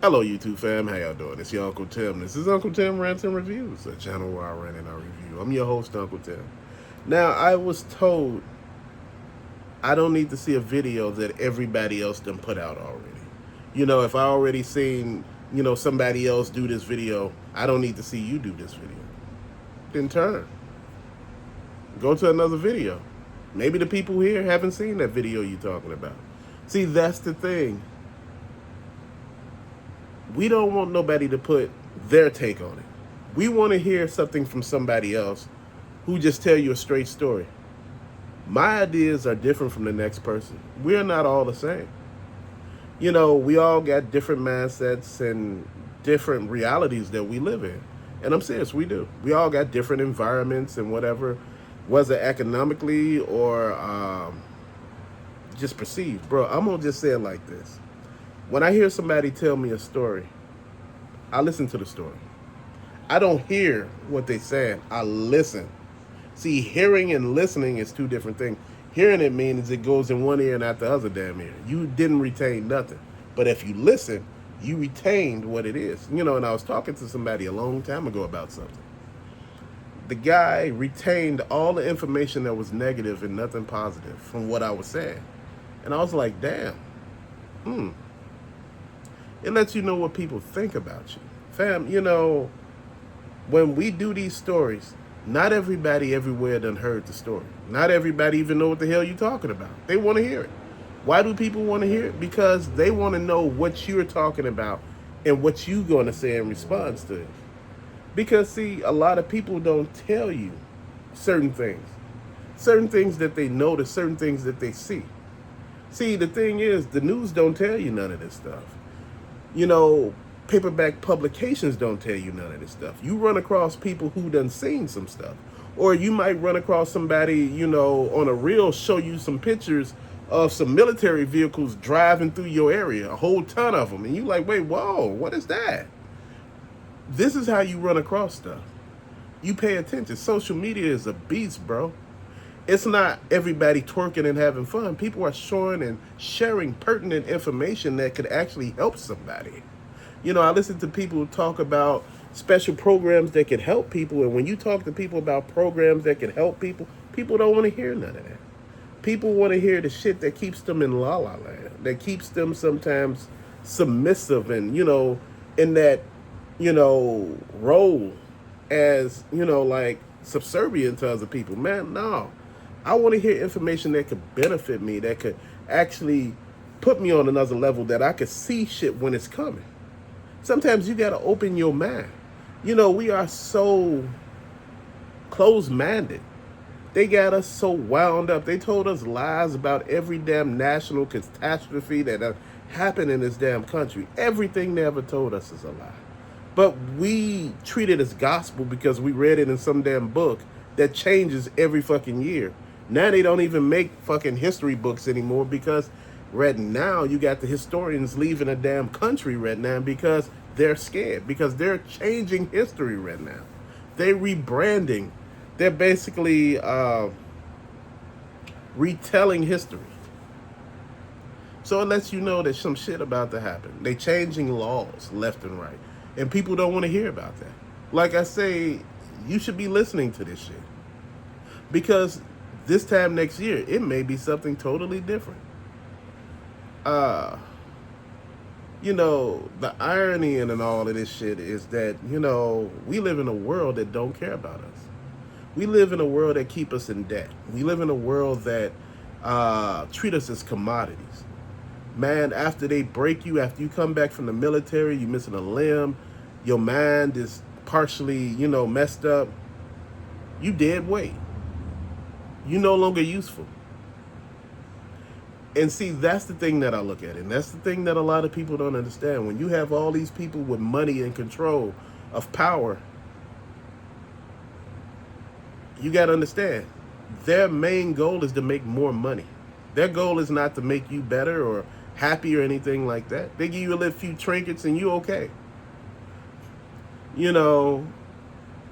Hello, YouTube fam. How y'all doing? It's your Uncle Tim. This is Uncle Tim Rants and Reviews, a channel where I rant and I review. I'm your host, Uncle Tim. Now, I was told I don't need to see a video that everybody else done put out already. If I already seen, somebody else do this video, I don't need to see you do this video. Then turn. Go to another video. Maybe the people here haven't seen that video you're talking about. See, that's the thing. We don't want nobody to put their take on it. We want to hear something from somebody else who just tell you a straight story. My ideas are different from the next person. We're not all the same. We all got different mindsets and different realities that we live in. And I'm serious, we do. We all got different environments and whatever, whether economically or just perceived. Bro, I'm going to just say it like this. When I hear somebody tell me a story, I listen to the story. I don't hear what they saying. I listen. See, hearing and listening is two different things. Hearing it means it goes in one ear and out the other damn ear. You didn't retain nothing. But if you listen, you retained what it is. And I was talking to somebody a long time ago about something. The guy retained all the information that was negative and nothing positive from what I was saying. And I was like, damn. It lets you know what people think about you. Fam, when we do these stories, not everybody everywhere done heard the story. Not everybody even know what the hell you're talking about. They want to hear it. Why do people want to hear it? Because they want to know what you're talking about and what you're going to say in response to it. Because, see, a lot of people don't tell you certain things. Certain things that they notice, certain things that they see. See, the thing is, the news don't tell you none of this stuff. Paperback publications don't tell you none of this stuff. You run across people who done seen some stuff. Or you might run across somebody, on a reel show you some pictures of some military vehicles driving through your area, a whole ton of them. And you like, wait, whoa, what is that? This is how you run across stuff. You pay attention. Social media is a beast, bro. It's not everybody twerking and having fun. People are showing and sharing pertinent information that could actually help somebody. I listen to people talk about special programs that can help people. And when you talk to people about programs that can help people, people don't want to hear none of that. People want to hear the shit that keeps them in la la land, that keeps them sometimes submissive and, in that, role as, like subservient to other people. Man, no. I want to hear information that could benefit me, that could actually put me on another level, that I could see shit when it's coming. Sometimes you got to open your mind. We are so closed-minded. They got us so wound up. They told us lies about every damn national catastrophe that happened in this damn country. Everything they ever told us is a lie. But we treat it as gospel because we read it in some damn book that changes every fucking year. Now they don't even make fucking history books anymore because right now you got the historians leaving a damn country right now because they're scared, because they're changing history right now. They're rebranding. They're basically retelling history. So it lets you know that some shit about to happen. They changing laws left and right. And people don't want to hear about that. Like I say, you should be listening to this shit. Because this time next year, it may be something totally different. The irony in all of this shit is that, we live in a world that don't care about us. We live in a world that keep us in debt. We live in a world that treat us as commodities. Man, after they break you, after you come back from the military, you missing a limb, your mind is partially, messed up, you dead weight. You no longer useful. And see, that's the thing that I look at. And that's the thing that a lot of people don't understand. When you have all these people with money and control of power, you got to understand, their main goal is to make more money. Their goal is not to make you better or happy or anything like that. They give you a little few trinkets and you okay.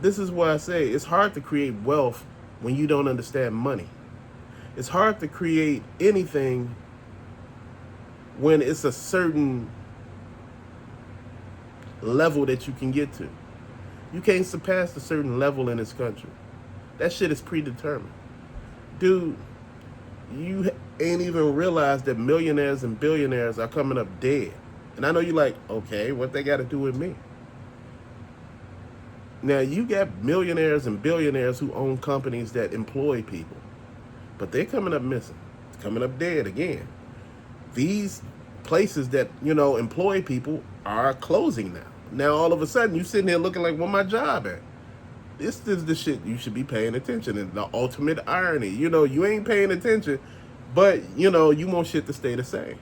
This is why I say it's hard to create wealth when you don't understand money. It's hard to create anything when it's a certain level that you can get to. You can't surpass a certain level in this country. That shit is predetermined. Dude, you ain't even realized that millionaires and billionaires are coming up dead. And I know you're like, okay, what they got to do with me? Now, you got millionaires and billionaires who own companies that employ people, but they're coming up missing, coming up dead again. These places that, employ people are closing now. Now, all of a sudden, you sitting there looking like, where my job at? This is the shit you should be paying attention. And the ultimate irony, you ain't paying attention, but, you want shit to stay the same.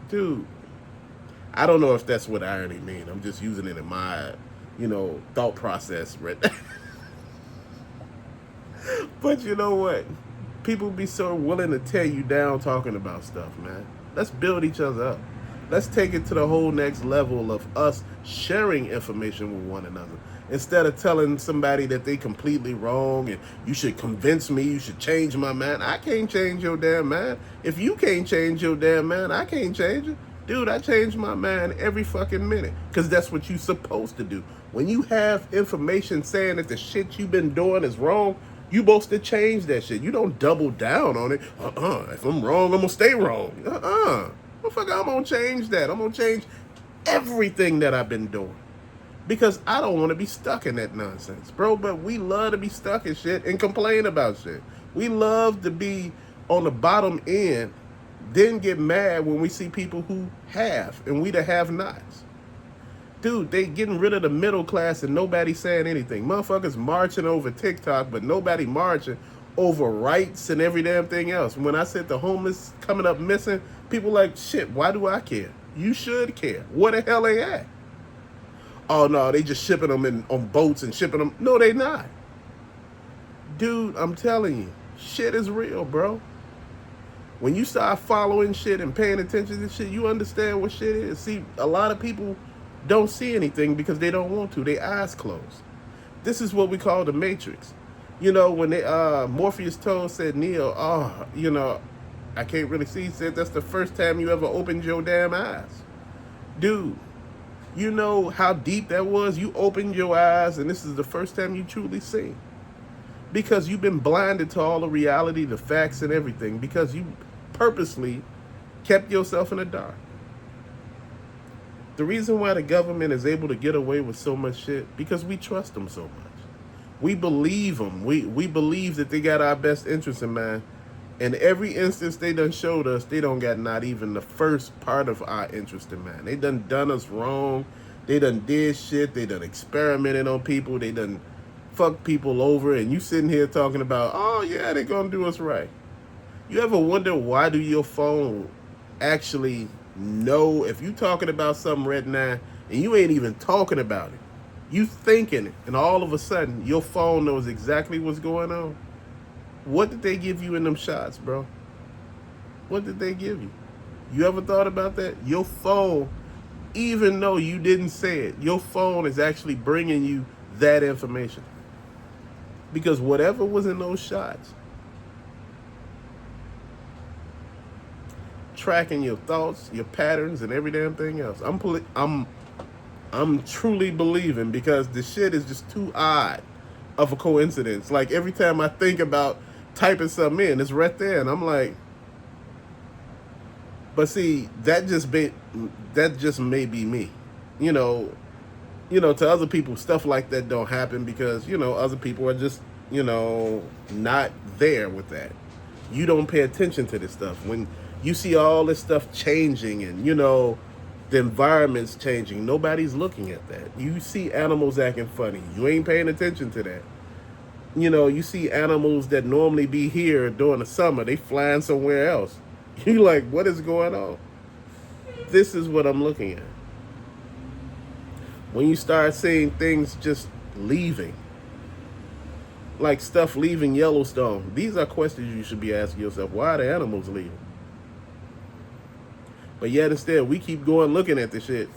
Dude, I don't know if that's what irony means. I'm just using it in my, thought process right now. But you know what? People be so willing to tear you down talking about stuff, man. Let's build each other up. Let's take it to the whole next level of us sharing information with one another. Instead of telling somebody that they completely wrong and you should convince me, you should change my mind. I can't change your damn mind. If you can't change your damn mind, I can't change it. Dude, I change my mind every fucking minute because that's what you're supposed to do. When you have information saying that the shit you've been doing is wrong, you supposed to change that shit. You don't double down on it. If I'm wrong, I'm going to stay wrong. Motherfucker, I'm going to change that. I'm going to change everything that I've been doing. Because I don't want to be stuck in that nonsense, bro. But we love to be stuck in shit and complain about shit. We love to be on the bottom end, then get mad when we see people who have, and we the have-nots. Dude, they getting rid of the middle class and nobody saying anything. Motherfuckers marching over TikTok, but nobody marching over rights and every damn thing else. When I said the homeless coming up missing, people like, shit, why do I care? You should care. Where the hell they at? Oh, no, they just shipping them on boats and shipping them. No, they not. Dude, I'm telling you, shit is real, bro. When you start following shit and paying attention to shit, you understand what shit is. See, a lot of people don't see anything because they don't want to. Their eyes closed. This is what we call the Matrix. When Morpheus said, Neo, I can't really see. He said, that's the first time you ever opened your damn eyes. Dude, you know how deep that was? You opened your eyes, and this is the first time you truly see. Because you've been blinded to all the reality, the facts, and everything. Because you purposely kept yourself in the dark. The reason why the government is able to get away with so much shit, because we trust them so much. We believe them. We believe that they got our best interests in mind. And every instance they done showed us, they don't got not even the first part of our interest in mind. They done us wrong. They done did shit. They done experimented on people. They done fucked people over. And you sitting here talking about, oh yeah, they gonna do us right. You ever wonder why do your phone actually know if you talking about something right now and you ain't even talking about it? You thinking it, and all of a sudden your phone knows exactly what's going on. What did they give you in them shots, bro? What did they give you? You ever thought about that? Your phone, even though you didn't say it, your phone is actually bringing you that information. Because whatever was in those shots, tracking your thoughts, your patterns, and every damn thing else. I'm truly believing, because the shit is just too odd of a coincidence. Like every time I think about typing something in, it's right there, and I'm like, but see, that just may be me. To other people, stuff like that don't happen because, other people are just, not there with that. You don't pay attention to this stuff. When you see all this stuff changing and, the environment's changing, nobody's looking at that. You see animals acting funny. You ain't paying attention to that. You see animals that normally be here during the summer, they flying somewhere else. You like, what is going on? This is what I'm looking at. When you start seeing things just leaving, like stuff leaving Yellowstone, these are questions you should be asking yourself. Why are the animals leaving? But yet instead, we keep going looking at the shit.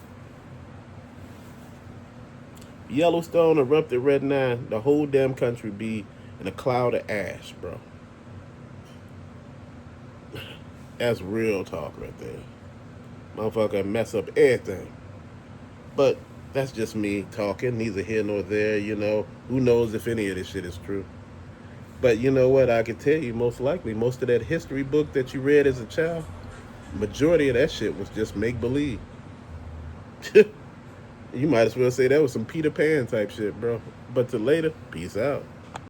Yellowstone erupted right now, the whole damn country be in a cloud of ash, bro. That's real talk right there. Motherfucker mess up everything. But that's just me talking, neither here nor there, you know. Who knows if any of this shit is true? But you know what? I can tell you most likely, most of that history book that you read as a child, majority of that shit was just make believe. You might as well say that was some Peter Pan type shit, bro. But to later, peace out.